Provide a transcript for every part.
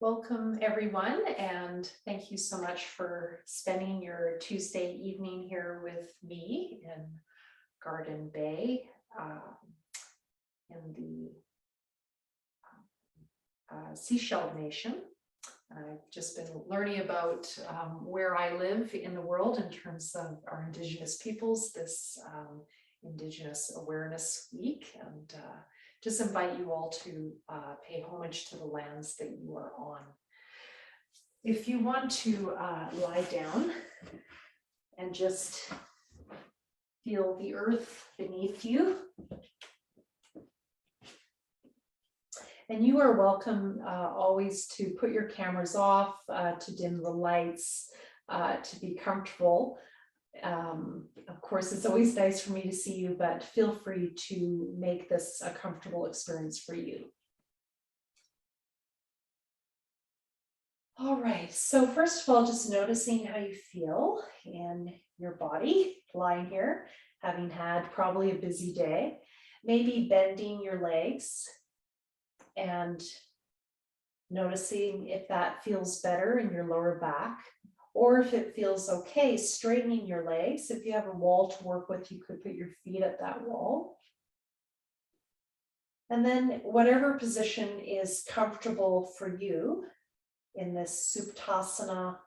Welcome, everyone, and thank you so much for spending your Tuesday evening here with me in Garden Bay in the Seashell Nation. I've just been learning about where I live in the world in terms of our Indigenous peoples this Indigenous Awareness Week, and just invite you all to pay homage to the lands that you are on. If you want to lie down and just feel the earth beneath you, and you are welcome always to put your cameras off, to dim the lights, to be comfortable. Of course, it's always nice for me to see you, but feel free to make this a comfortable experience for you. All right, so first of all, just noticing how you feel in your body, lying here, having had probably a busy day, maybe bending your legs and noticing if that feels better in your lower back, or if it feels okay, straightening your legs. If you have a wall to work with, you could put your feet at that wall. And then whatever position is comfortable for you in this Suptasana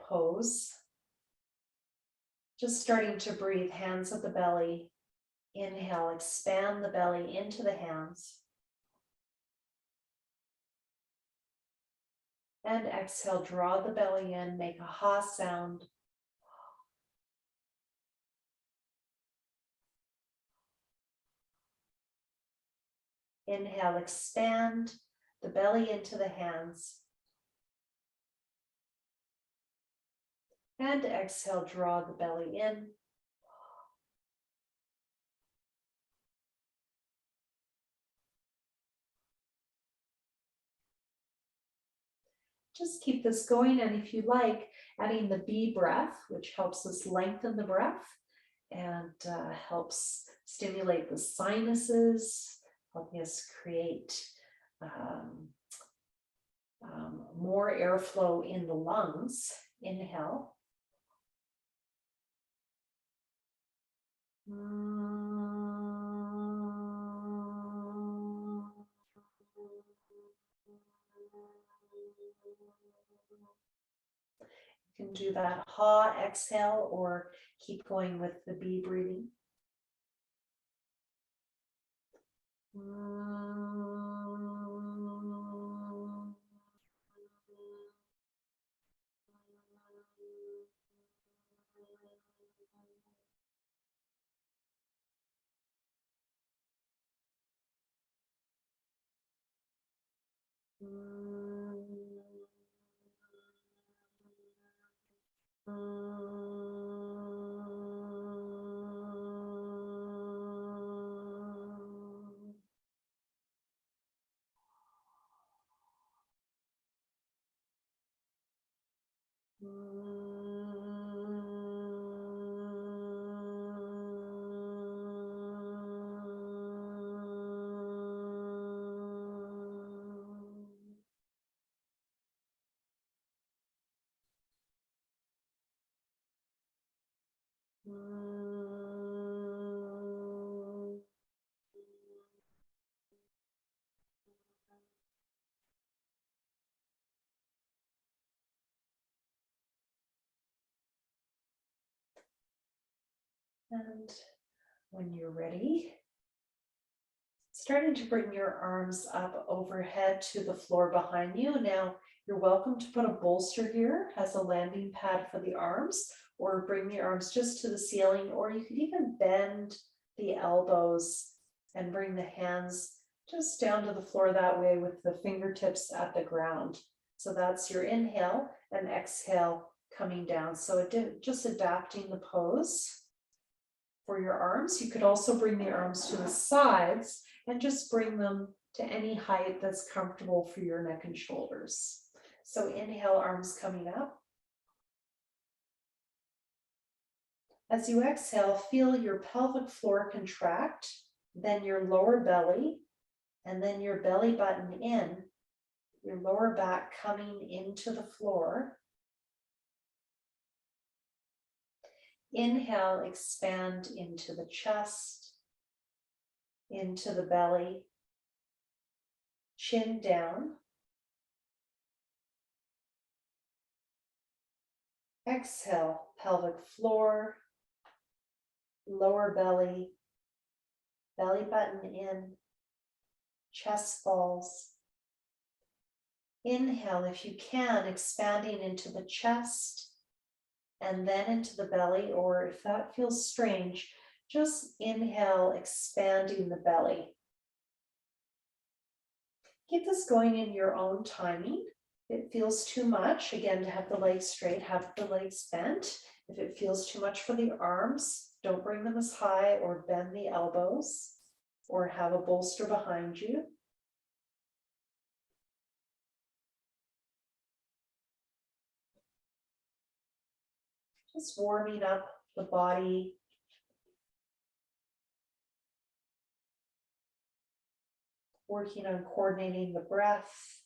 pose, just starting to breathe, hands at the belly. Inhale, expand the belly into the hands. And exhale, draw the belly in, make a ha sound. Inhale, expand the belly into the hands. And exhale, draw the belly in. Just keep this going, and if you like, adding the B breath, which helps us lengthen the breath and helps stimulate the sinuses, helping us create more airflow in the lungs. Inhale. You can do that ha exhale or keep going with the B breathing. And when you're ready, starting to bring your arms up overhead to the floor behind you. Now, you're welcome to put a bolster here as a landing pad for the arms, or bring the arms just to the ceiling, or you could even bend the elbows and bring the hands just down to the floor that way with the fingertips at the ground. So that's your inhale, and exhale coming down. So just adapting the pose for your arms. You could also bring the arms to the sides and just bring them to any height that's comfortable for your neck and shoulders. So inhale, arms coming up. As you exhale, feel your pelvic floor contract, then your lower belly, and then your belly button in. your lower back coming into the floor. Inhale, expand into the chest, into the belly, chin down. Exhale, pelvic floor, lower belly, belly button in, chest falls. Inhale, if you can, expanding into the chest and then into the belly, or if that feels strange, just inhale, expanding the belly. Keep this going in your own timing. If it feels too much, again, to have the legs straight, have the legs bent. If it feels too much for the arms, don't bring them as high or bend the elbows or have a bolster behind you. Just warming up the body. Working on coordinating the breath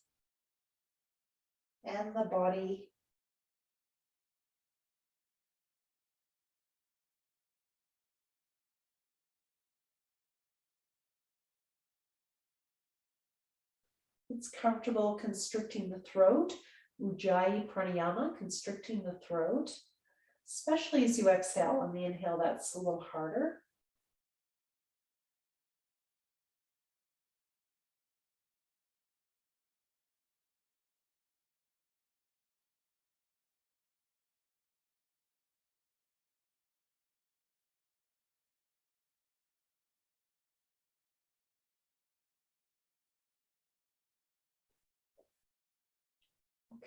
and the body. It's comfortable constricting the throat. Ujjayi pranayama, constricting the throat, especially as you exhale. On the inhale, that's a little harder.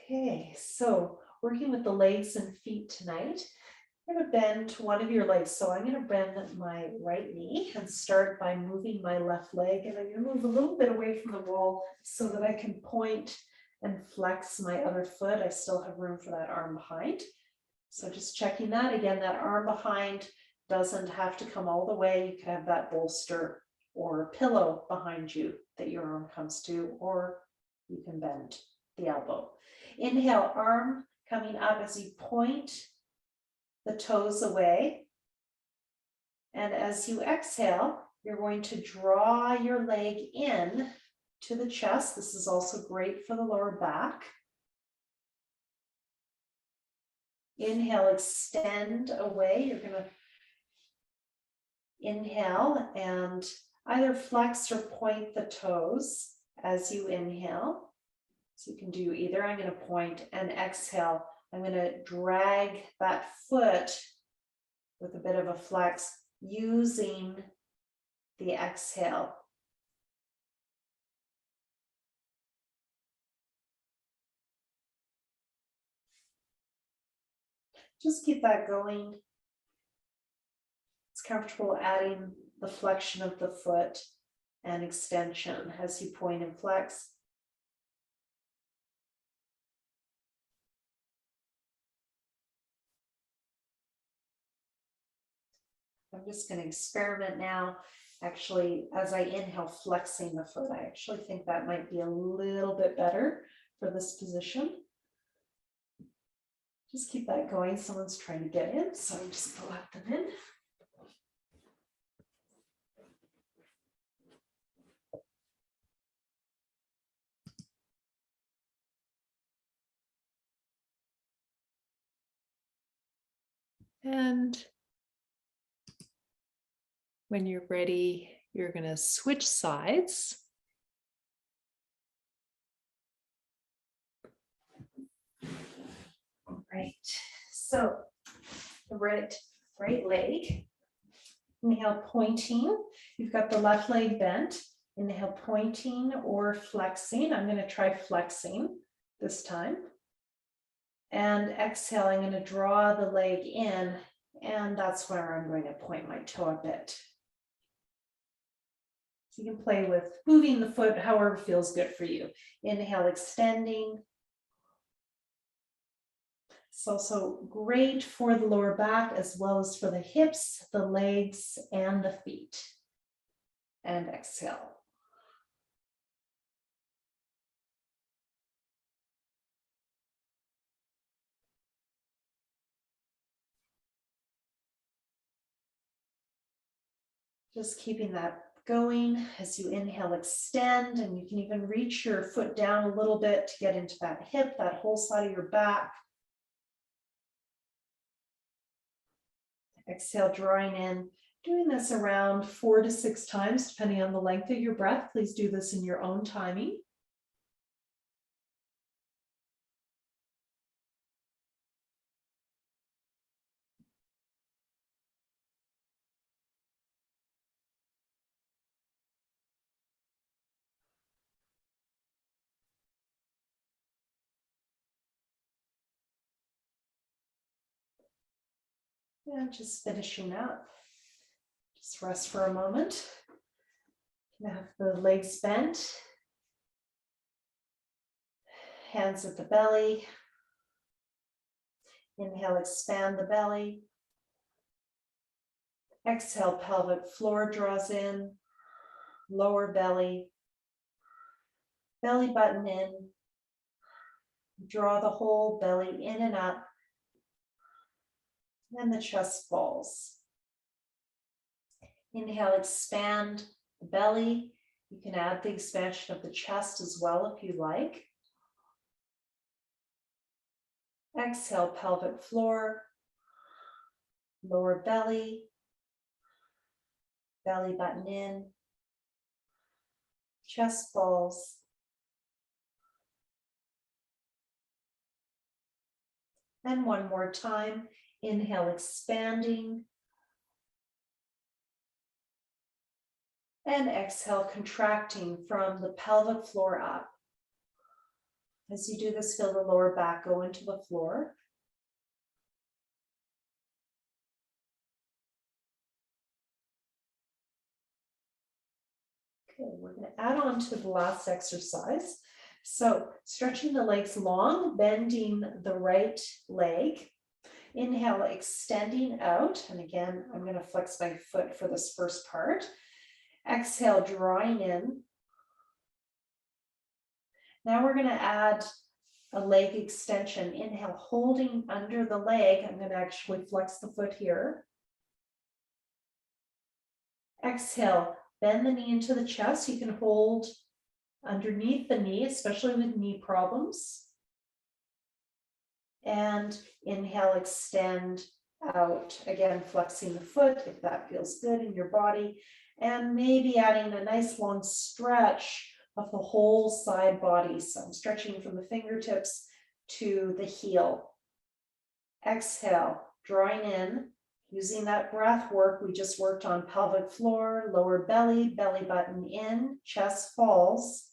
Okay, so working with the legs and feet tonight, you're going to bend one of your legs. So I'm going to bend my right knee and start by moving my left leg. And I'm going to move a little bit away from the wall so that I can point and flex my other foot. I still have room for that arm behind. So just checking that. Again, that arm behind doesn't have to come all the way. You can have that bolster or pillow behind you that your arm comes to, or you can bend the elbow. Inhale, arm coming up as you point the toes away. And as you exhale, you're going to draw your leg in to the chest. This is also great for the lower back. Inhale, extend away. You're going to inhale and either flex or point the toes as you inhale. So you can do either. I'm going to point and exhale. I'm going to drag that foot with a bit of a flex using the exhale. Just keep that going. It's comfortable adding the flexion of the foot and extension as you point and flex. I'm just going to experiment now. Actually, as I inhale, flexing the foot. I actually think that might be a little bit better for this position. Just keep that going. Someone's trying to get in, so I'm just going to let them in. And when you're ready, you're going to switch sides. All right, so the right leg, inhale, pointing. You've got the left leg bent. Inhale, pointing or flexing. I'm going to try flexing this time. And exhale, I'm going to draw the leg in, and that's where I'm going to point my toe a bit. So you can play with moving the foot however feels good for you. Inhale, extending. It's also great for the lower back as well as for the hips, the legs, and the feet. And exhale. Just keeping that going as you inhale, extend, and you can even reach your foot down a little bit to get into that hip, that whole side of your back. Exhale, drawing in, doing this around 4 to 6 times, depending on the length of your breath. Please do this in your own timing. And just finishing up. Just rest for a moment. Have the legs bent. Hands at the belly. Inhale, expand the belly. Exhale, pelvic floor draws in. Lower belly. Belly button in. Draw the whole belly in and up. And the chest falls. Inhale, expand the belly. You can add the expansion of the chest as well if you like. Exhale, pelvic floor, lower belly, belly button in, chest falls. And one more time, inhale, expanding. And exhale, contracting from the pelvic floor up. As you do this, feel the lower back go into the floor. Okay, we're going to add on to the last exercise. So stretching the legs long, bending the right leg. Inhale, extending out. And again, I'm going to flex my foot for this first part. Exhale, drawing in. Now we're going to add a leg extension. Inhale, holding under the leg. I'm going to actually flex the foot here. Exhale, bend the knee into the chest. You can hold underneath the knee, especially with knee problems. And inhale, extend out. Again, flexing the foot if that feels good in your body. And maybe adding a nice long stretch of the whole side body. So I'm stretching from the fingertips to the heel. Exhale, drawing in, using that breath work we just worked on, pelvic floor, lower belly, belly button in, chest falls.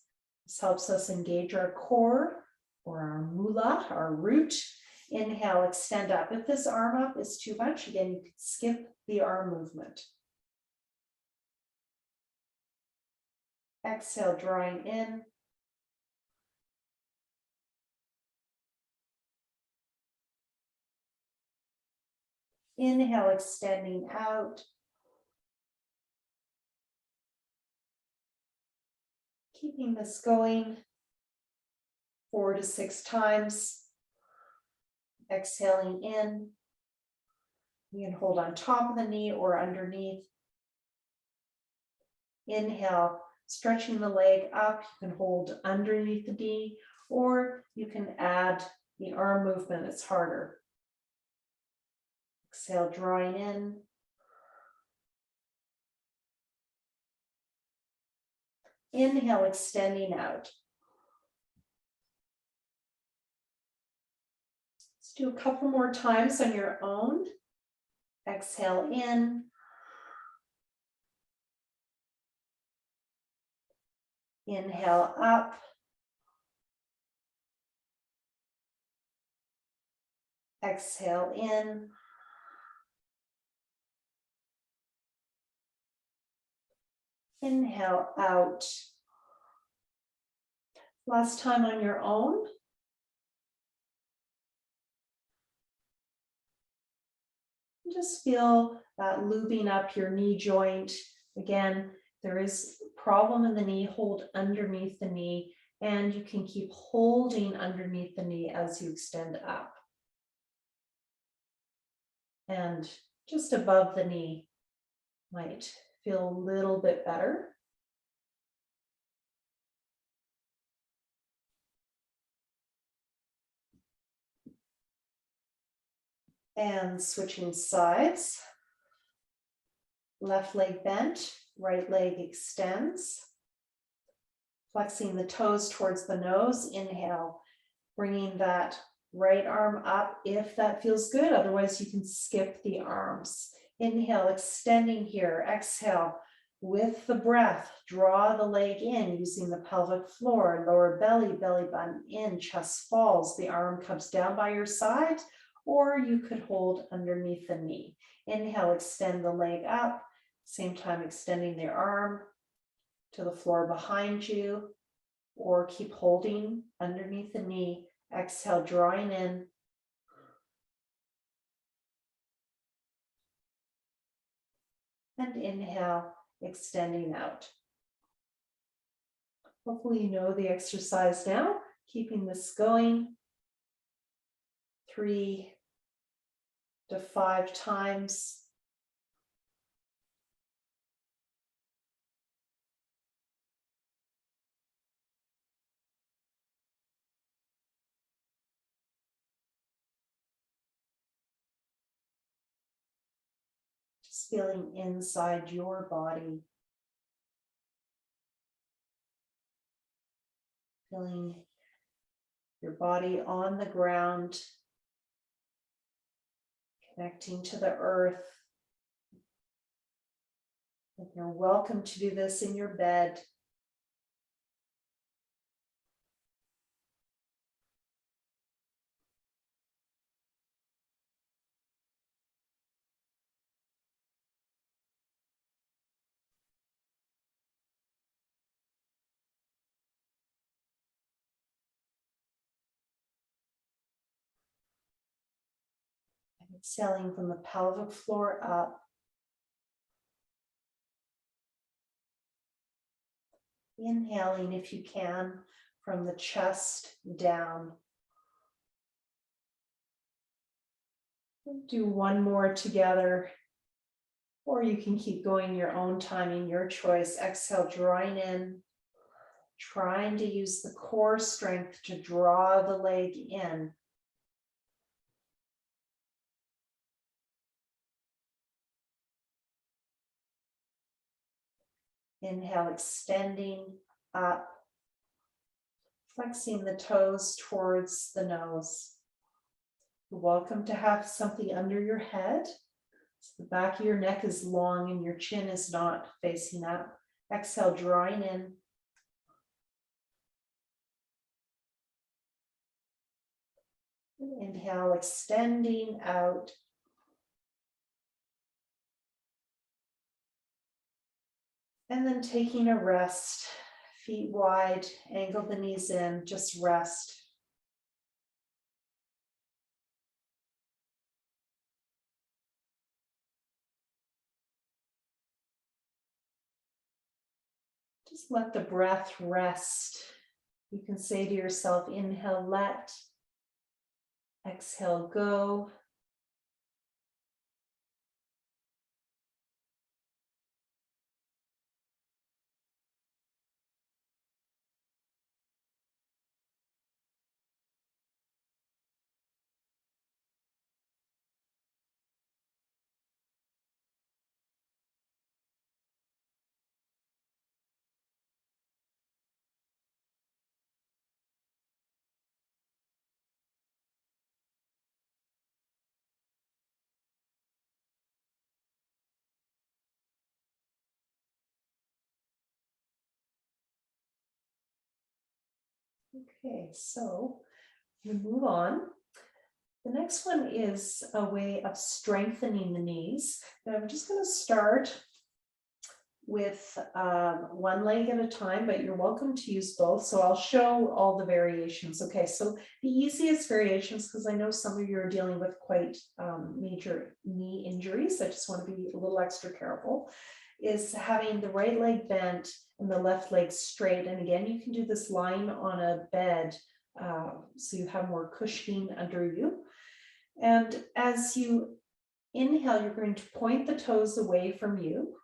This helps us engage our core or our moolah, our root. Inhale, extend up. If this arm up is too much, again, you can skip the arm movement. Exhale, drawing in. Inhale, extending out. Keeping this going 4 to 6 times. Exhaling in. You can hold on top of the knee or underneath. Inhale, stretching the leg up. You can hold underneath the knee, or you can add the arm movement. It's harder. Exhale, drawing in. Inhale, extending out. Let's do a couple more times on your own. Exhale in. Inhale up. Exhale in. Inhale out. Last time on your own. Just feel that lubing up your knee joint. Again, there is a problem in the knee, hold underneath the knee, and you can keep holding underneath the knee as you extend up. And just above the knee might feel a little bit better. And switching sides. Left leg bent, right leg extends. Flexing the toes towards the nose. Inhale, bringing that right arm up if that feels good. Otherwise, you can skip the arms. Inhale, extending here. Exhale, with the breath, draw the leg in using the pelvic floor. Lower belly, belly button in, chest falls. The arm comes down by your side, or you could hold underneath the knee. Inhale, extend the leg up. Same time, extending the arm to the floor behind you, or keep holding underneath the knee. Exhale, drawing in. And inhale, extending out. Hopefully you know the exercise now. Keeping this going 3 to 5 times. Just feeling inside your body. Feeling your body on the ground, connecting to the earth. And you're welcome to do this in your bed. Exhaling from the pelvic floor up. Inhaling, if you can, from the chest down. Do one more together, or you can keep going your own timing, your choice. Exhale, drawing in, trying to use the core strength to draw the leg in. Inhale, extending up, flexing the toes towards the nose. You're welcome to have something under your head. So the back of your neck is long and your chin is not facing up. Exhale, drawing in. Inhale, extending out. And then taking a rest, feet wide, angle the knees in, just rest. Just let the breath rest. You can say to yourself, inhale, let, exhale, go. Okay, so we move on. The next one is a way of strengthening the knees. And I'm just going to start with one leg at a time, but you're welcome to use both. So I'll show all the variations. Okay, so the easiest variations, because I know some of you are dealing with quite major knee injuries, I just want to be a little extra careful, is having the right leg bent and the left leg straight. And again, you can do this lying on a bed so you have more cushioning under you. And as you inhale, you're going to point the toes away from you.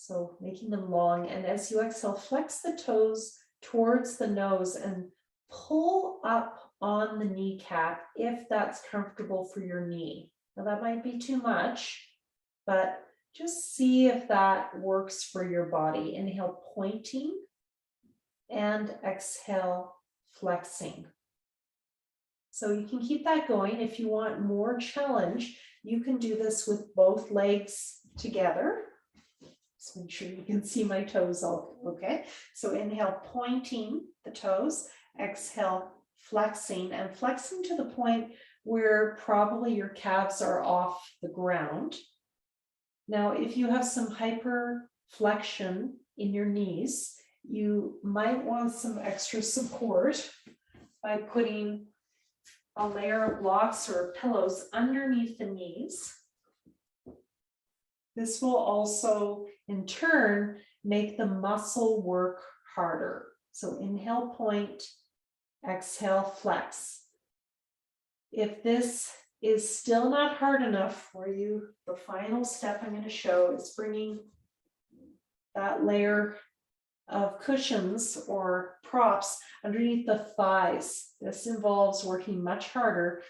So making them long, and as you exhale, flex the toes towards the nose and pull up on the kneecap if that's comfortable for your knee. Now that might be too much, but just see if that works for your body. Inhale, pointing, and exhale, flexing. So you can keep that going. If you want more challenge, you can do this with both legs together. Just make sure you can see my toes all okay. So inhale, pointing the toes, exhale, flexing, and flexing to the point where probably your calves are off the ground. Now, if you have some hyperflexion in your knees, you might want some extra support by putting a layer of blocks or pillows underneath the knees. This will also, in turn, make the muscle work harder. So inhale, point, exhale, flex. If this is still not hard enough for you, the final step I'm going to show is bringing that layer of cushions or props underneath the thighs. This involves working much harder.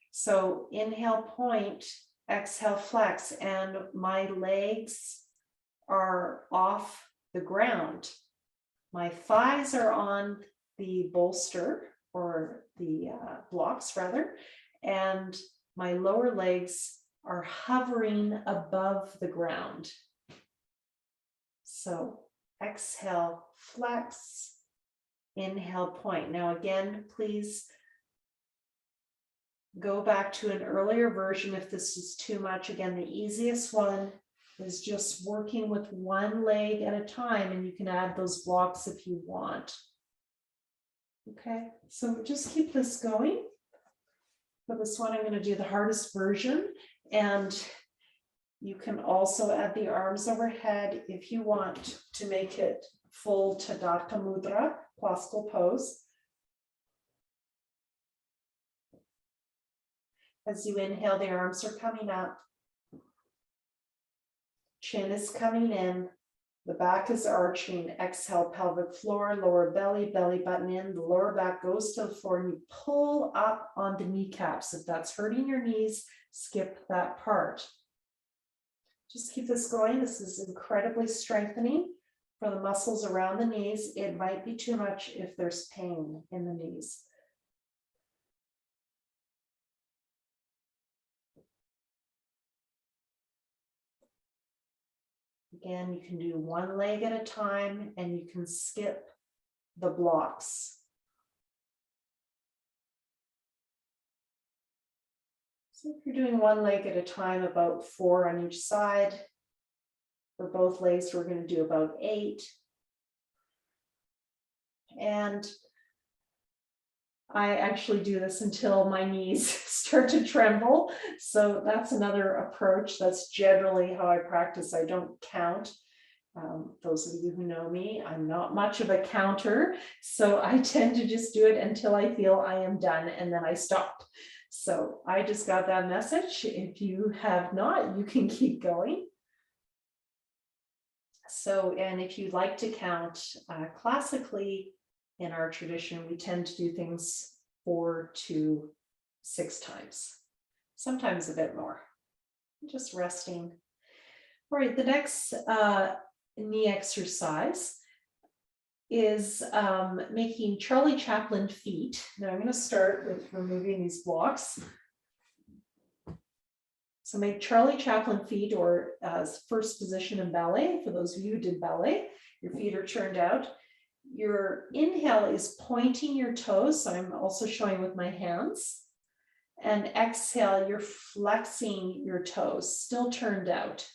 So inhale, point, exhale, flex, and my legs are off the ground. My thighs are on the bolster or the blocks rather, and my lower legs are hovering above the ground. So exhale, flex, inhale, point. Now again, please go back to an earlier version if this is too much. Again, the easiest one is just working with one leg at a time, and you can add those blocks if you want. Okay, so just keep this going. For this one, I'm going to do the hardest version, and you can also add the arms overhead if you want to make it full Tadaka Mudra, classical pose. As you inhale, the arms are coming up. Chin is coming in. The back is arching. Exhale, pelvic floor, lower belly, belly button in. The lower back goes to the floor, and you pull up on the kneecaps. If that's hurting your knees, skip that part. Just keep this going. This is incredibly strengthening for the muscles around the knees. It might be too much if there's pain in the knees. Again, you can do one leg at a time, and you can skip the blocks. So if you're doing one leg at a time, about 4 on each side. For both legs, we're going to do about 8. And I actually do this until my knees start to tremble. So that's another approach. That's generally how I practice. I don't count. Those of you who know me, I'm not much of a counter. So I tend to just do it until I feel I am done, and then I stop. So I just got that message. If you have not, you can keep going. So, and if you'd like to count, classically, in our tradition, we tend to do things 4 to 6 times, sometimes a bit more. Just resting. All right, the next knee exercise is making Charlie Chaplin feet. Now I'm going to start with removing these blocks. So make Charlie Chaplin feet, or first position in ballet. For those of you who did ballet, your feet are turned out. Your inhale is pointing your toes, so I'm also showing with my hands. And exhale, you're flexing your toes, still turned out.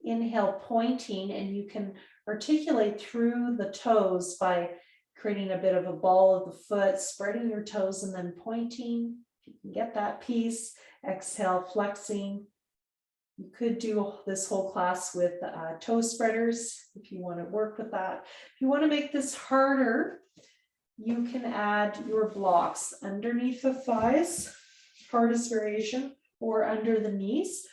Inhale, pointing, and you can articulate through the toes by creating a bit of a ball of the foot, spreading your toes and then pointing. If you can get that piece. Exhale, flexing. You could do this whole class with toe spreaders if you want to work with that. If you want to make this harder, you can add your blocks underneath the thighs, hardest variation, or under the knees.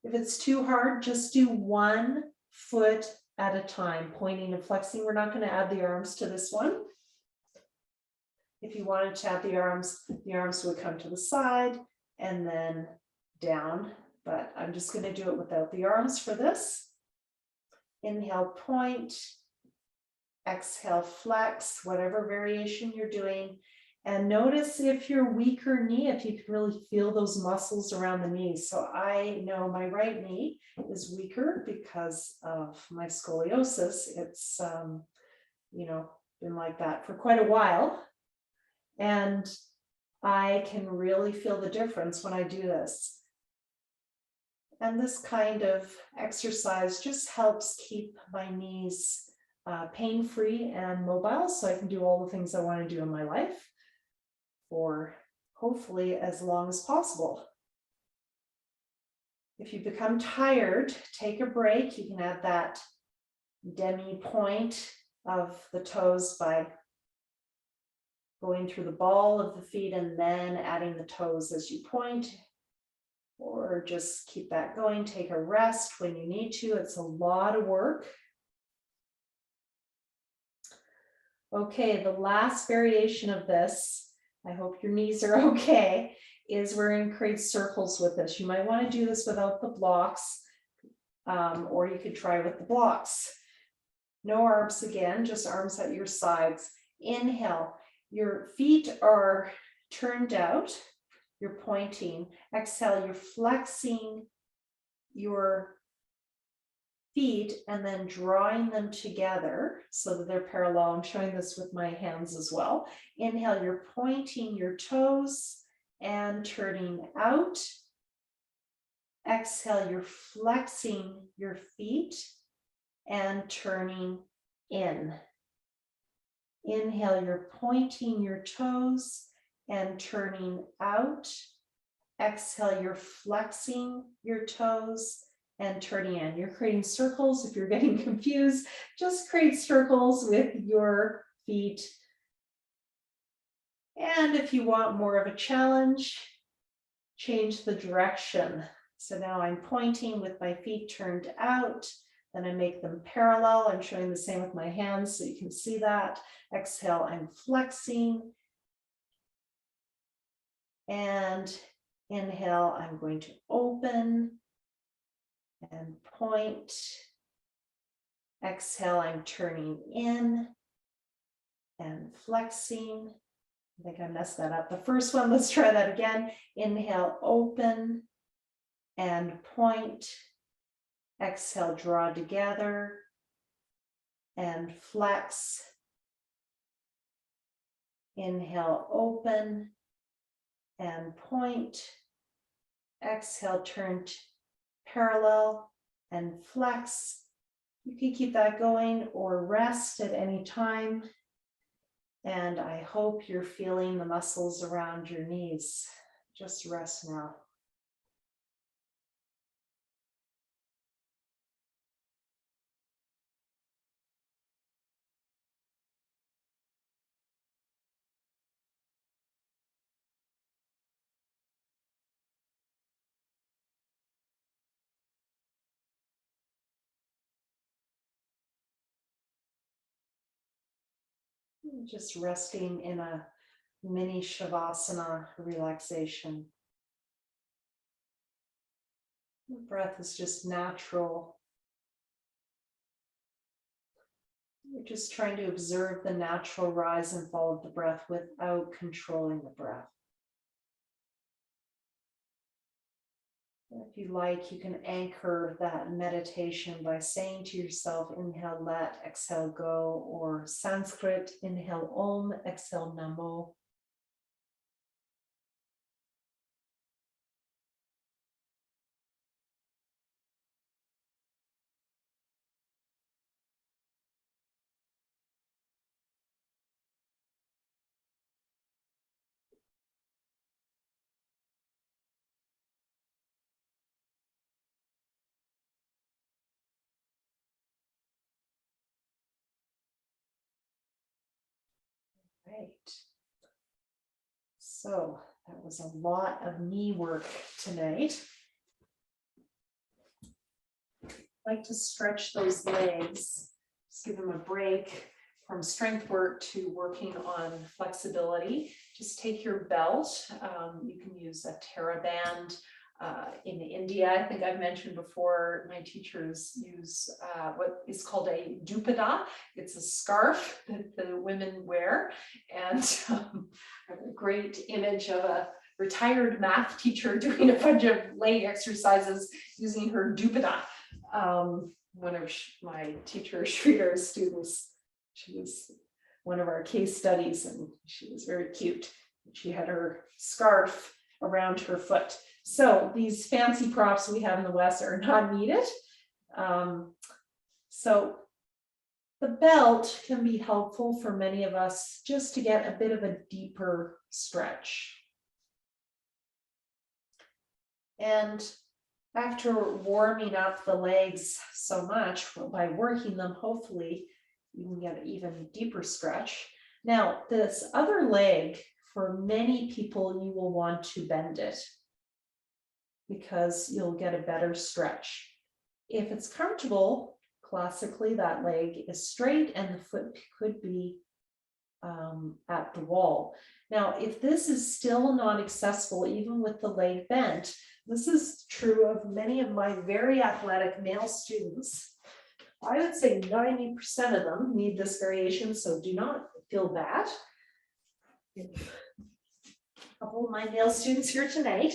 If it's too hard, just do one foot at a time, pointing and flexing. We're not going to add the arms to this one. If you wanted to add the arms would come to the side and then down, but I'm just going to do it without the arms for this. Inhale, point. Exhale, flex, whatever variation you're doing. And notice if your weaker knee, if you can really feel those muscles around the knees. So I know my right knee is weaker because of my scoliosis. It's, been like that for quite a while. And I can really feel the difference when I do this. And this kind of exercise just helps keep my knees pain-free and mobile, so I can do all the things I want to do in my life for hopefully as long as possible. If you become tired, take a break. You can add that demi point of the toes by going through the ball of the feet and then adding the toes as you point, or just keep that going. Take a rest when you need to. It's a lot of work. Okay, the last variation of this, I hope your knees are okay, is we're going to create circles with this. You might want to do this without the blocks, or you could try with the blocks. No arms again, just arms at your sides. Inhale, your feet are turned out, you're pointing. Exhale, you're flexing your feet and then drawing them together so that they're parallel. I'm showing this with my hands as well. Inhale, you're pointing your toes and turning out. Exhale, you're flexing your feet and turning in. Inhale, you're pointing your toes and turning out. Exhale, you're flexing your toes and turning in. You're creating circles. If you're getting confused, just create circles with your feet. And if you want more of a challenge, change the direction. So now I'm pointing with my feet turned out, then I make them parallel. I'm showing the same with my hands so you can see that. Exhale, I'm flexing. And inhale, I'm going to open and point. Exhale, I'm turning in and flexing. I think I messed that up. The first one, let's try that again. Inhale, open and point. Exhale, draw together and flex. Inhale, open and point. Exhale, turn parallel and flex. You can keep that going or rest at any time. And I hope you're feeling the muscles around your knees. Just rest now. Just resting in a mini shavasana relaxation. The breath is just natural. We're just trying to observe the natural rise and fall of the breath without controlling the breath. If you like, you can anchor that meditation by saying to yourself, inhale, let, exhale, go, or Sanskrit, inhale, om, exhale, namo. Right. So that was a lot of knee work tonight. like to stretch those legs, just give them a break from strength work to working on flexibility. Just take your belt. You can use a TheraBand. In India, I think I've mentioned before, my teachers use what is called a dupatta. It's a scarf that the women wear. And I have a great image of a retired math teacher doing a bunch of leg exercises using her dupatta. One of my teacher Sridhar's students, she was one of our case studies, and she was very cute. She had her scarf around her foot. So these fancy props we have in the West are not needed. So the belt can be helpful for many of us just to get a bit of a deeper stretch. And after warming up the legs so much by working them, hopefully you can get an even deeper stretch. Now, this other leg, for many people, you will want to bend it because you'll get a better stretch. If it's comfortable, classically that leg is straight and the foot could be at the wall. Now, if this is still not accessible, even with the leg bent, this is true of many of my very athletic male students. I would say 90% of them need this variation, so do not feel bad. A couple of my male students here tonight.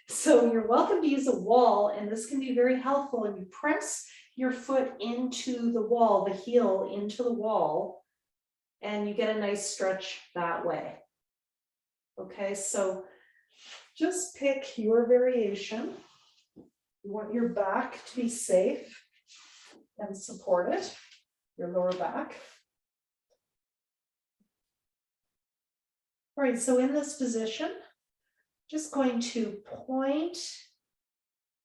So you're welcome to use a wall, and this can be very helpful. And you press your foot into the wall, the heel into the wall, and you get a nice stretch that way. Okay, so just pick your variation. You want your back to be safe and supported, your lower back. All right, so in this position, just going to point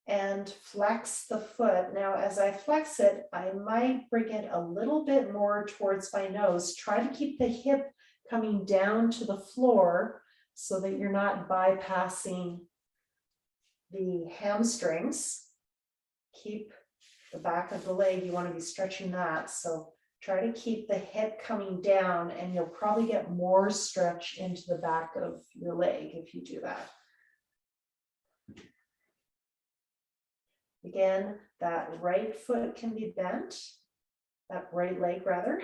and flex the foot. Now, as I flex it, I might bring it a little bit more towards my nose. Try to keep the hip coming down to the floor so that you're not bypassing the hamstrings. Keep the back of the leg, you want to be stretching that. So try to keep the hip coming down, and you'll probably get more stretch into the back of your leg if you do that. Again, that right foot can be bent, that right leg rather,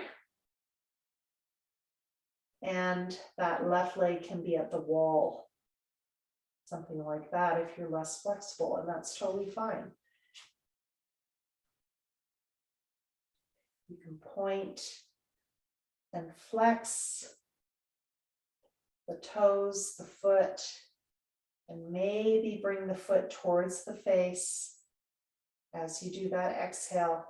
and that left leg can be at the wall. Something like that if you're less flexible, and that's totally fine. You can point and flex the toes, the foot, and maybe bring the foot towards the face. As you do that, exhale.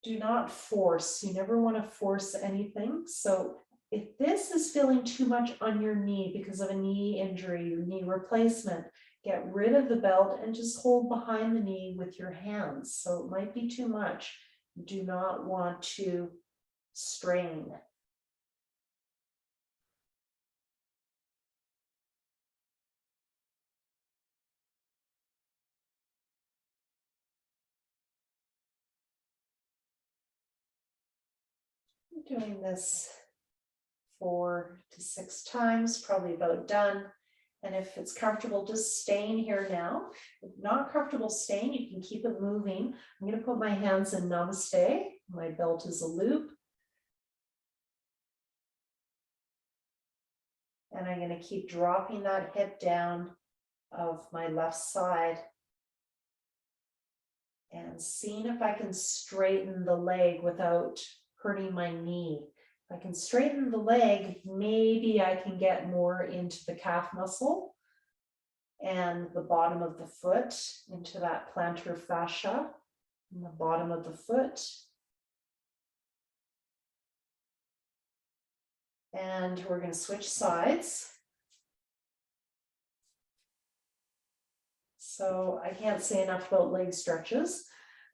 Do not force. You never want to force anything. So if this is feeling too much on your knee because of a knee injury or knee replacement, get rid of the belt and just hold behind the knee with your hands. So it might be too much. You do not want to strain. I'm doing this 4 to 6 times, probably about done. And if it's comfortable, just staying here now. If not comfortable staying, you can keep it moving. I'm going to put my hands in namaste. My belt is a loop. And I'm going to keep dropping that hip down of my left side and seeing if I can straighten the leg without hurting my knee. If I can straighten the leg, maybe I can get more into the calf muscle and the bottom of the foot, into that plantar fascia in the bottom of the foot. And we're going to switch sides. So I can't say enough about leg stretches.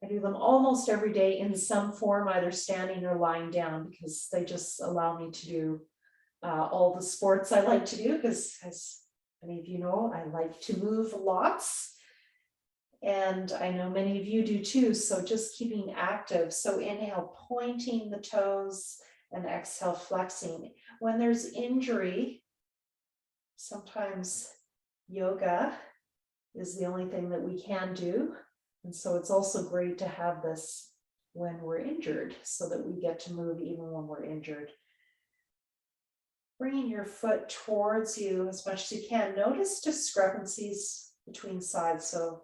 I do them almost every day in some form, either standing or lying down, because they just allow me to do all the sports I like to do, because as Many of you know I like to move lots, and I know many of you do too, so just keeping active. So inhale, pointing the toes, and exhale, flexing. When there's injury, sometimes yoga is the only thing that we can do. And so it's also great to have this when we're injured so that we get to move even when we're injured. Bringing your foot towards you as much as you can. Notice discrepancies between sides. So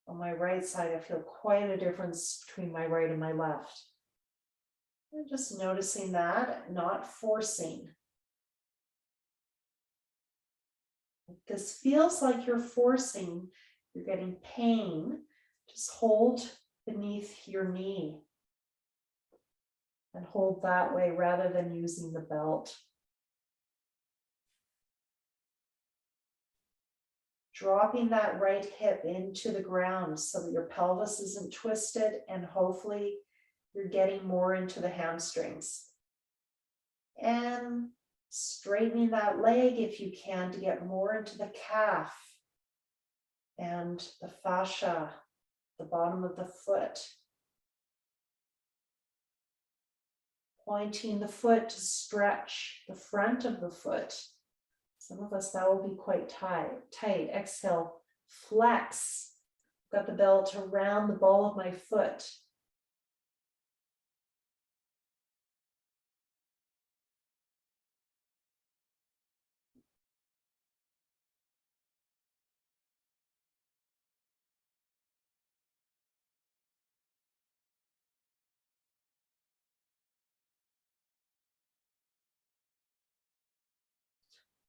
on my right side, I feel quite a difference between my right and my left. And just noticing that, not forcing. If this feels like you're forcing, you're getting pain, just hold beneath your knee and hold that way rather than using the belt. Dropping that right hip into the ground so that your pelvis isn't twisted, and hopefully you're getting more into the hamstrings. And straightening that leg if you can to get more into the calf and the fascia, the bottom of the foot. Pointing the foot to stretch the front of the foot. Some of us, that will be quite tight. Exhale, flex. Got the belt around the ball of my foot.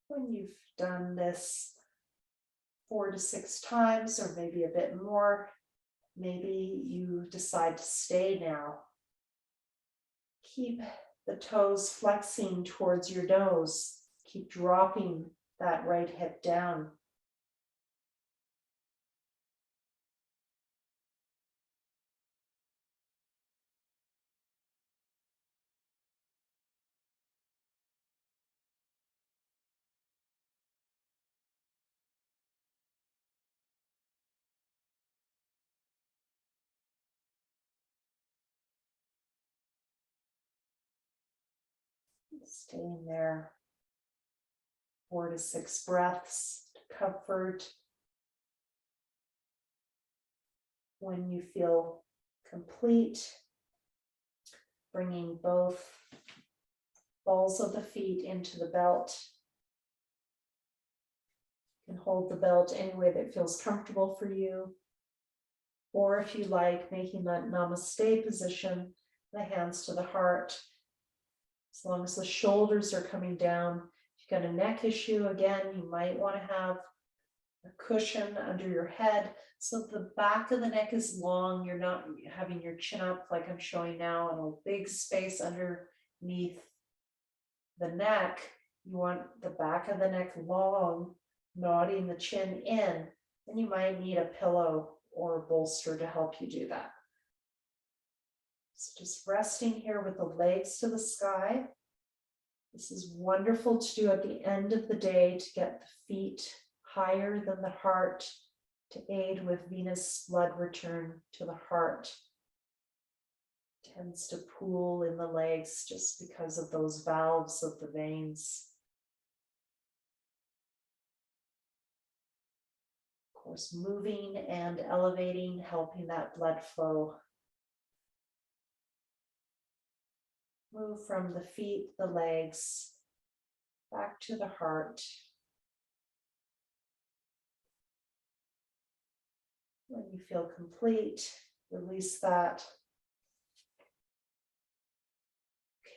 When you've done this 4 to 6 times, or maybe a bit more, maybe you decide to stay now. Keep the toes flexing towards your nose. Keep dropping that right hip down. Staying there 4 to 6 breaths to comfort. When you feel complete, bringing both balls of the feet into the belt. You can hold the belt any way that feels comfortable for you. Or if you like, making that namaste position, the hands to the heart. As long as the shoulders are coming down. If you've got a neck issue, again, you might want to have a cushion under your head so the back of the neck is long. You're not having your chin up like I'm showing now, and a big space underneath the neck. You want the back of the neck long, nodding the chin in, and you might need a pillow or a bolster to help you do that. So just resting here with the legs to the sky. This is wonderful to do at the end of the day to get the feet higher than the heart to aid with venous blood return to the heart. Tends to pool in the legs just because of those valves of the veins. Of course, moving and elevating, helping that blood flow. Move from the feet, the legs, back to the heart. When you feel complete, release that.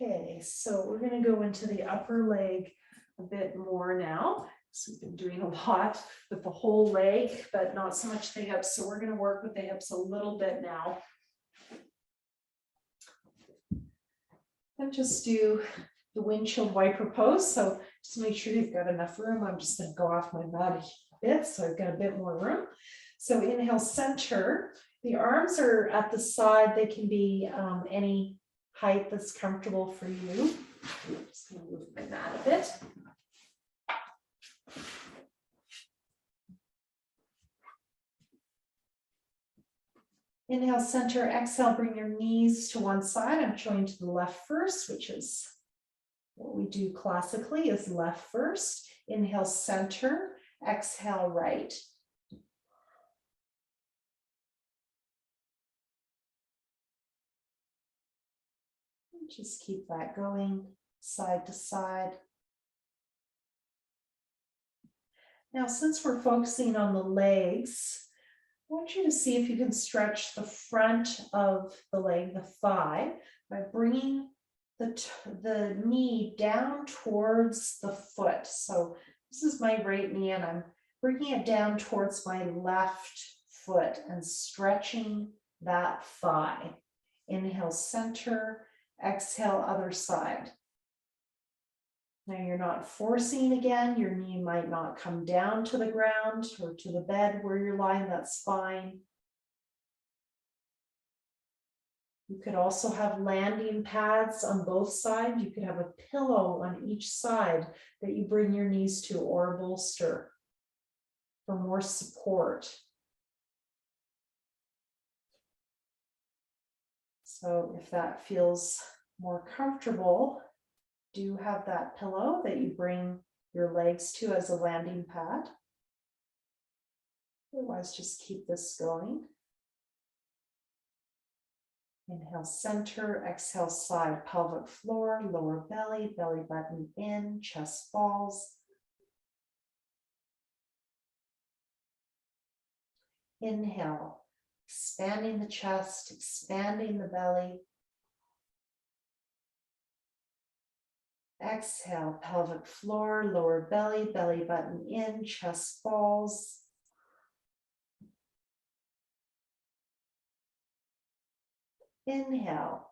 Okay, so we're going to go into the upper leg a bit more now. So we've been doing a lot with the whole leg, but not so much the hips. So we're going to work with the hips a little bit now. And just do the windshield wiper pose. So just make sure you've got enough room. I'm just going to go off my mat a bit, so I've got a bit more room. So inhale, center. The arms are at the side. They can be any height that's comfortable for you. I'm just going to move my mat a bit. Inhale, center, exhale, bring your knees to one side. I'm showing to the left first, which is what we do classically is left first. Inhale, center, exhale, right. Just keep that going side to side. Now, since we're focusing on the legs, I want you to see if you can stretch the front of the leg, the thigh, by bringing the knee down towards the foot. So this is my right knee and I'm bringing it down towards my left foot and stretching that thigh. Inhale, center, exhale, other side. Now you're not forcing again. Your knee might not come down to the ground or to the bed where you're lying, that's fine. You could also have landing pads on both sides. You could have a pillow on each side that you bring your knees to, or a bolster for more support. So if that feels more comfortable, do have that pillow that you bring your legs to as a landing pad. Otherwise, just keep this going. Inhale, center, exhale, side, pelvic floor, lower belly, belly button in, chest falls. Inhale, expanding the chest, expanding the belly. Exhale, pelvic floor, lower belly, belly button in, chest falls. Inhale,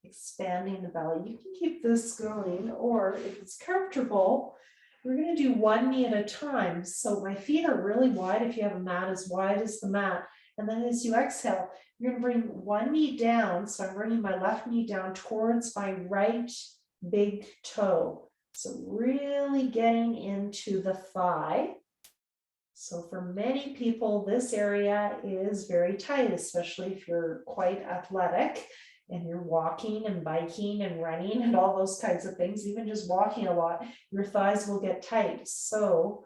expanding the belly. You can keep this going, or if it's comfortable, we're going to do one knee at a time. So my feet are really wide. If you have a mat as wide as the mat, and then as you exhale, you're going to bring one knee down. So I'm bringing my left knee down towards my right big toe. So really getting into the thigh. So for many people, this area is very tight, especially if you're quite athletic and you're walking and biking and running and all those kinds of things. Even just walking a lot, your thighs will get tight. So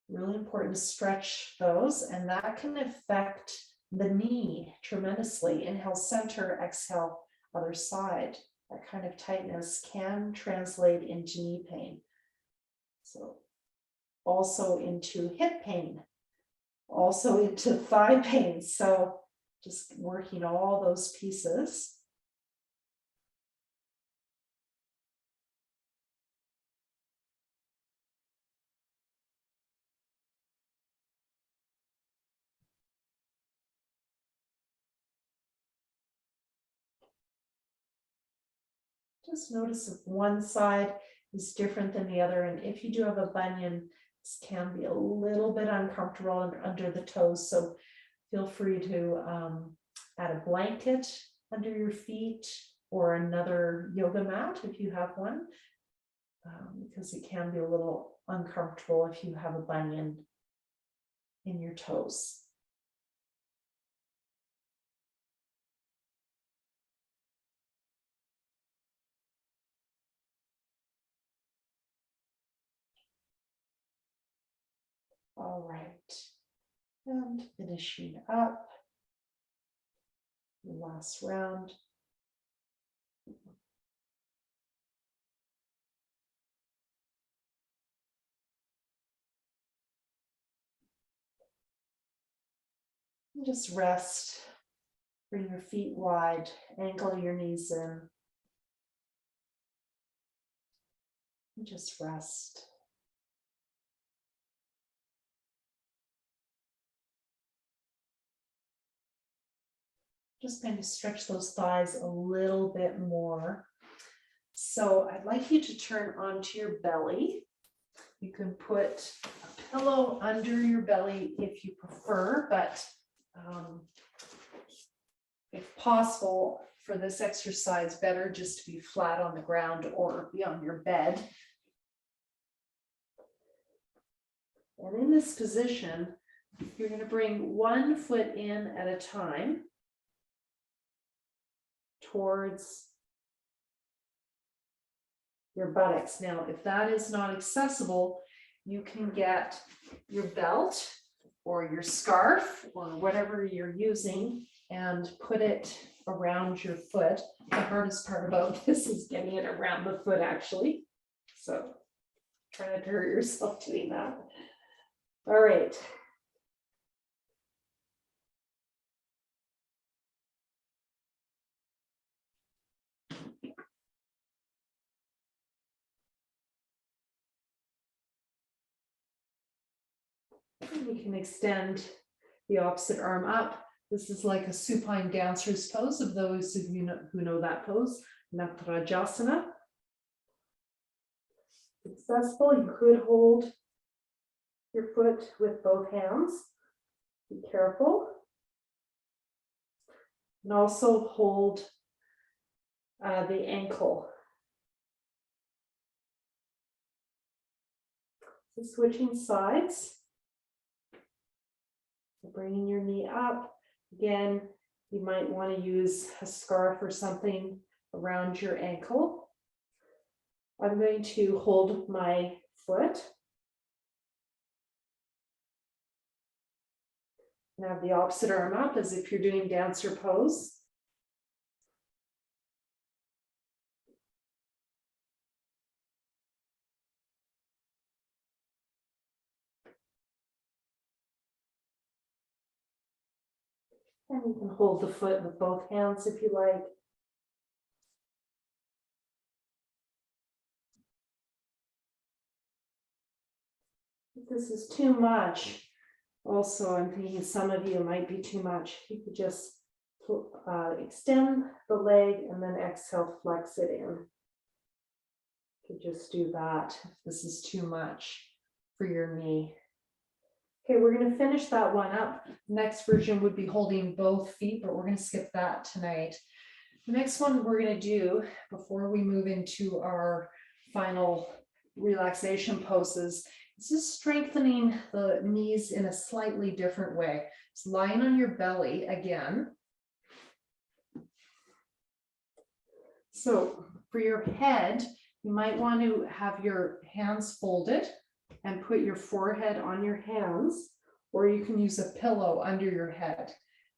really important to stretch those, and that can affect the knee tremendously. Inhale, center, exhale, other side. That kind of tightness can translate into knee pain. So also into hip pain, also into thigh pain. So just working all those pieces. Just notice if one side is different than the other. And if you do have a bunion, this can be a little bit uncomfortable under the toes. So feel free to add a blanket under your feet or another yoga mat if you have one, because it can be a little uncomfortable if you have a bunion in your toes. All right, and finishing up the last round. And just rest, bring your feet wide, ankle your knees in, and just rest. Just kind of stretch those thighs a little bit more. So I'd like you to turn onto your belly. You can put a pillow under your belly if you prefer, but if possible, for this exercise, better just to be flat on the ground or be on your bed. And in this position, You're going to bring one foot in at a time towards your buttocks. Now, if that is not accessible, you can get your belt or your scarf or whatever you're using and put it around your foot. The hardest part about this is getting it around the foot, actually. So try not to hurt yourself doing that. All right. We can extend the opposite arm up. This is like a supine dancer's pose, of those of you who know that pose, Natarajasana. Successful, you could hold your foot with both hands. Be careful. And also hold the ankle. So switching sides. Bringing your knee up. Again, you might want to use a scarf or something around your ankle. I'm going to hold my foot. And have the opposite arm up as if you're doing dancer pose. And you can hold the foot with both hands if you like. If this is too much, also I'm thinking some of you might be too much. You could just extend the leg and then exhale, flex it in. You could just do that if this is too much for your knee. Okay, we're going to finish that one up. Next version would be holding both feet, but we're going to skip that tonight. The next one we're going to do before we move into our final relaxation poses is just strengthening the knees in a slightly different way. It's lying on your belly again. So for your head, you might want to have your hands folded and put your forehead on your hands, or you can use a pillow under your head.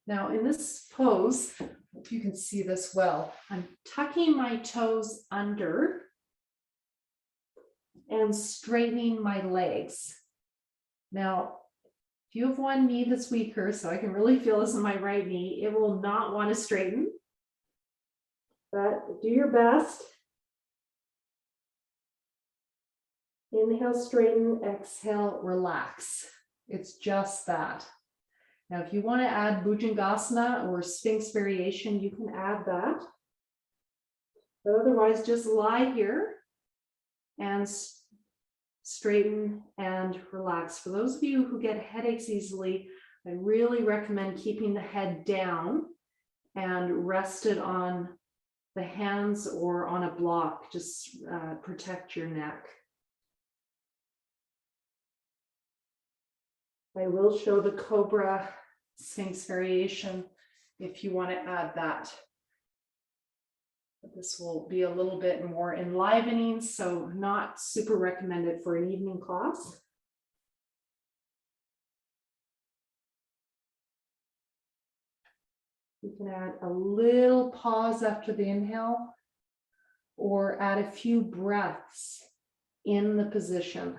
Now in this pose, if you can see this well, I'm tucking my toes under and straightening my legs. Now, if you have one knee that's weaker, so I can really feel this in my right knee, it will not want to straighten, but do your best. Inhale, straighten, exhale, relax. It's just that. Now, if you want to add Bhujangasana or Sphinx variation, you can add that. But otherwise, just lie here and straighten and relax. For those of you who get headaches easily, I really recommend keeping the head down and rested on the hands or on a block. Just protect your neck. I will show the Cobra Sphinx variation if you want to add that. But this will be a little bit more enlivening, so not super recommended for an evening class. You can add a little pause after the inhale or add a few breaths in the position.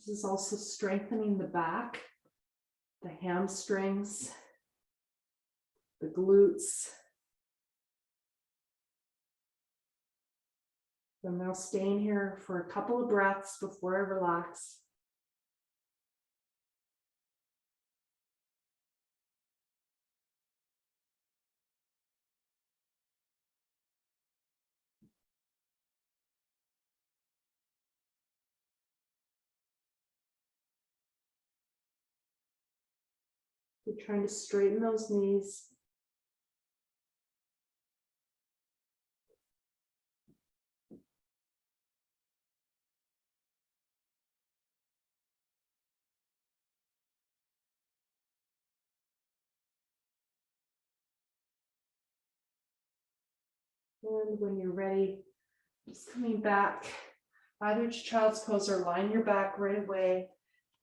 This is also strengthening the back, the hamstrings, the glutes. I'm now staying here for a couple of breaths before I relax. You're trying to straighten those knees. And when you're ready, just coming back, either to child's pose or line your back right away.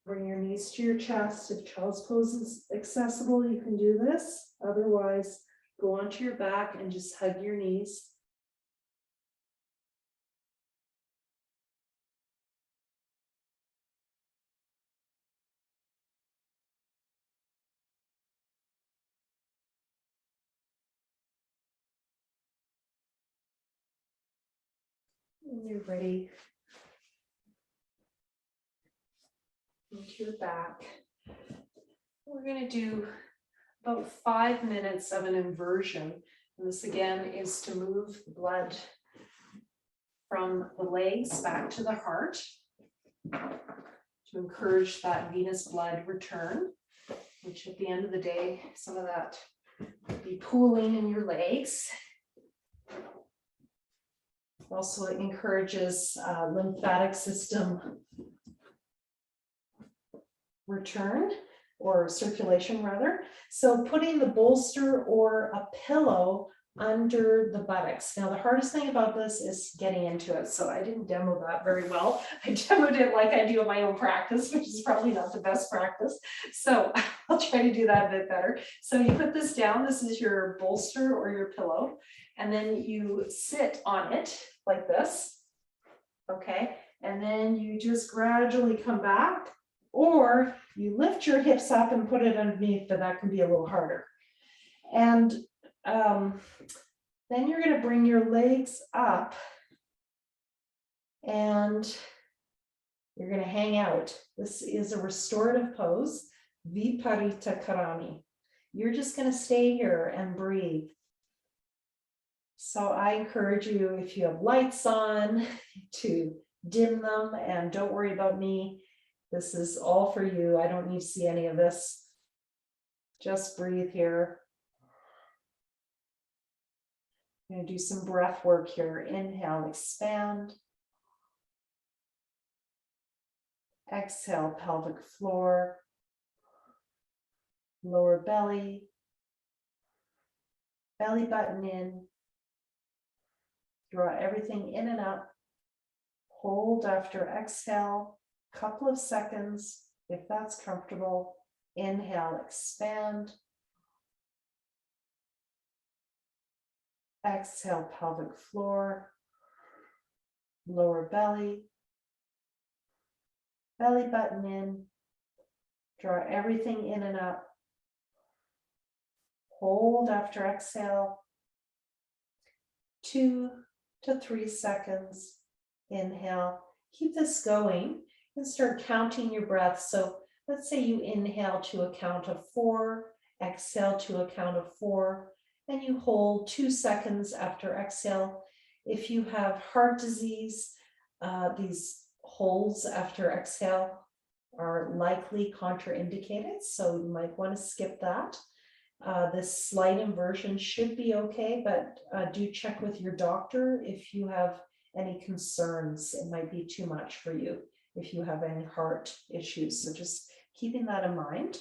Bring your knees to your chest. If child's pose is accessible, you can do this. Otherwise, go onto your back and just hug your knees. When you're ready, into your back. We're going to do about 5 minutes of an inversion. And this again is to move the blood from the legs back to the heart to encourage that venous blood return, which at the end of the day, some of that will be pooling in your legs. Also, it encourages lymphatic system return, or circulation rather. So putting the bolster or a pillow under the buttocks. Now the hardest thing about this is getting into it. So I didn't demo that very well. I demoed it like I do in my own practice, which is probably not the best practice. So I'll try to do that a bit better. So you put this down, this is your bolster or your pillow, and then you sit on it like this, okay? And then you just gradually come back, or you lift your hips up and put it underneath, but that can be a little harder. And then you're going to bring your legs up and you're going to hang out. This is a restorative pose, Viparita Karani. You're just going to stay here and breathe. So I encourage you, if you have lights on, to dim them, and don't worry about me. This is all for you. I don't need to see any of this. Just breathe here. I'm going to do some breath work here. Inhale, expand. Exhale, pelvic floor, lower belly, belly button in. Draw everything in and up. Hold after exhale, couple of seconds if that's comfortable. Inhale, expand. Exhale, pelvic floor, lower belly, belly button in. Draw everything in and up. Hold after exhale. 2 to 3 seconds. Inhale. Keep this going and start counting your breath. So let's say you inhale to a count of 4, exhale to a count of 4, and you hold 2 seconds after exhale. If you have heart disease, these holds after exhale are likely contraindicated, so you might want to skip that. This slight inversion should be okay, but do check with your doctor if you have any concerns. It might be too much for you if you have any heart issues. So just keeping that in mind.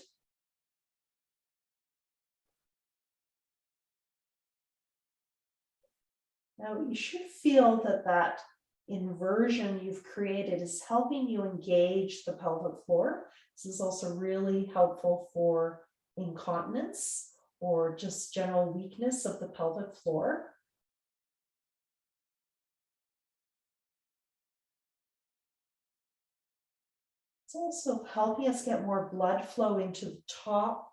Now you should feel that that inversion you've created is helping you engage the pelvic floor. This is also really helpful for incontinence or just general weakness of the pelvic floor. It's also helping us get more blood flow into the top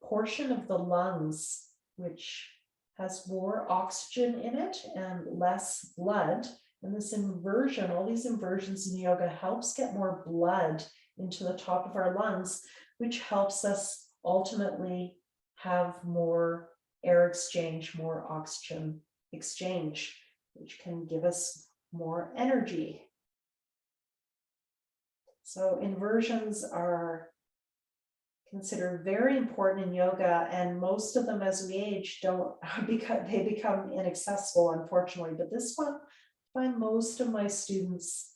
portion of the lungs, which has more oxygen in it and less blood. And this inversion, all these inversions in yoga, helps get more blood into the top of our lungs, which helps us ultimately have more air exchange, more oxygen exchange, which can give us more energy. So inversions considered very important in yoga, and most of them as we age don't become inaccessible, unfortunately. But this one, I find most of my students,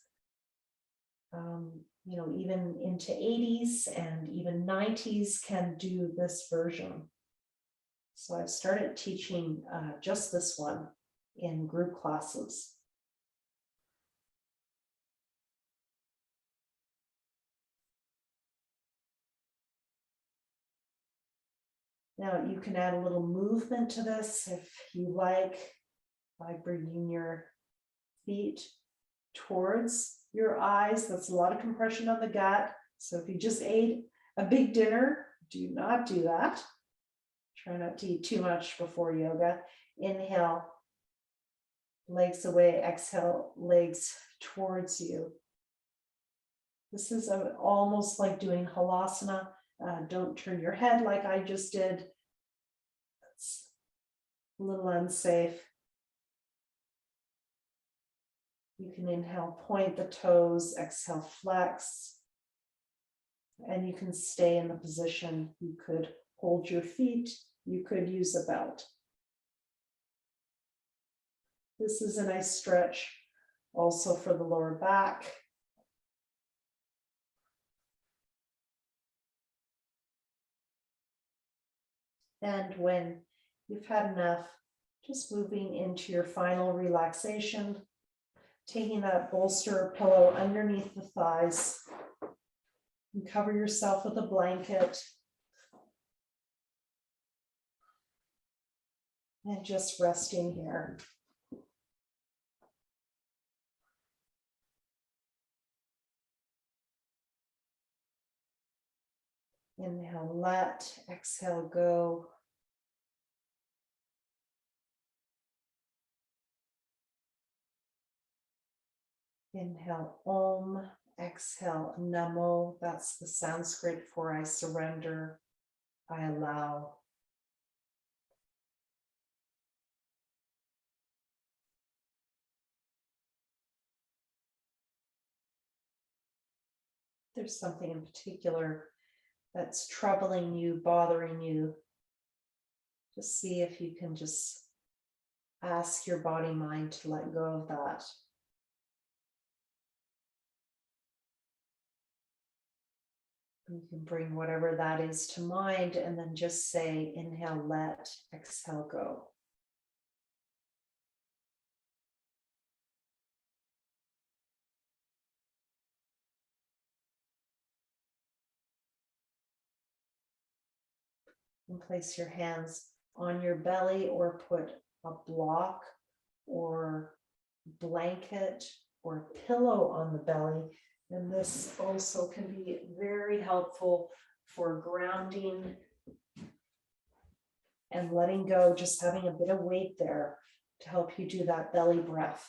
even into 80s and even 90s can do this version. So I've started teaching just this one in group classes. Now you can add a little movement to this if you like, by bringing your feet towards your eyes. That's a lot of compression on the gut. So if you just ate a big dinner, do not do that. Try not to eat too much before yoga. Inhale, legs away, exhale, legs towards you. This is almost like doing halasana. Don't turn your head like I just did. That's a little unsafe. You can inhale, point the toes, exhale, flex. And you can stay in the position. You could hold your feet. You could use a belt. This is a nice stretch also for the lower back. And when you've had enough, just moving into your final relaxation, taking that bolster or pillow underneath the thighs, and cover yourself with a blanket. And just resting here. Inhale, let, exhale, go. Inhale, Om, exhale, Namo. That's the Sanskrit for I surrender, I allow. There's something in particular that's troubling you, bothering you, just see if you can just ask your body mind to let go of that. You can bring whatever that is to mind and then just say, inhale, let, exhale, go. And place your hands on your belly or put a block or blanket or pillow on the belly. And this also can be very helpful for grounding and letting go, just having a bit of weight there to help you do that belly breath.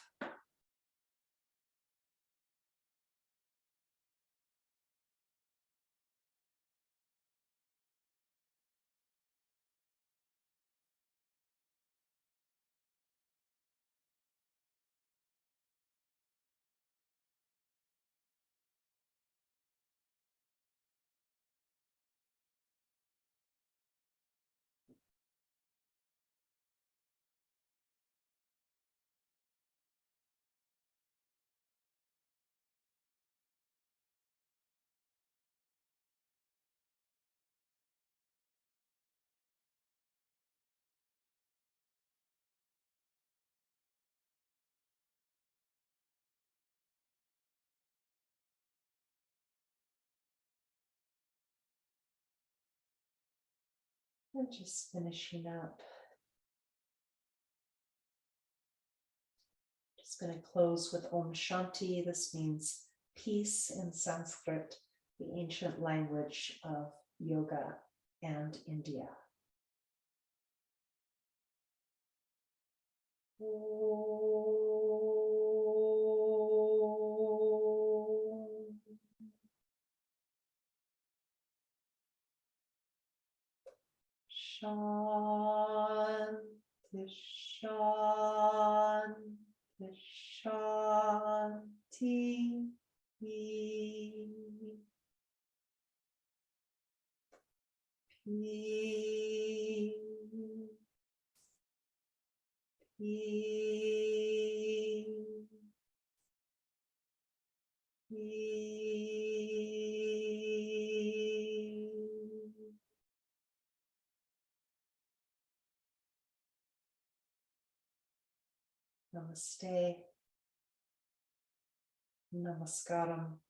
And just finishing up. Just going to close with Om Shanti. This means peace in Sanskrit, the ancient language of yoga and India. Shanti, Shanti, Shanti. Peace. Namaste. Namaskaram.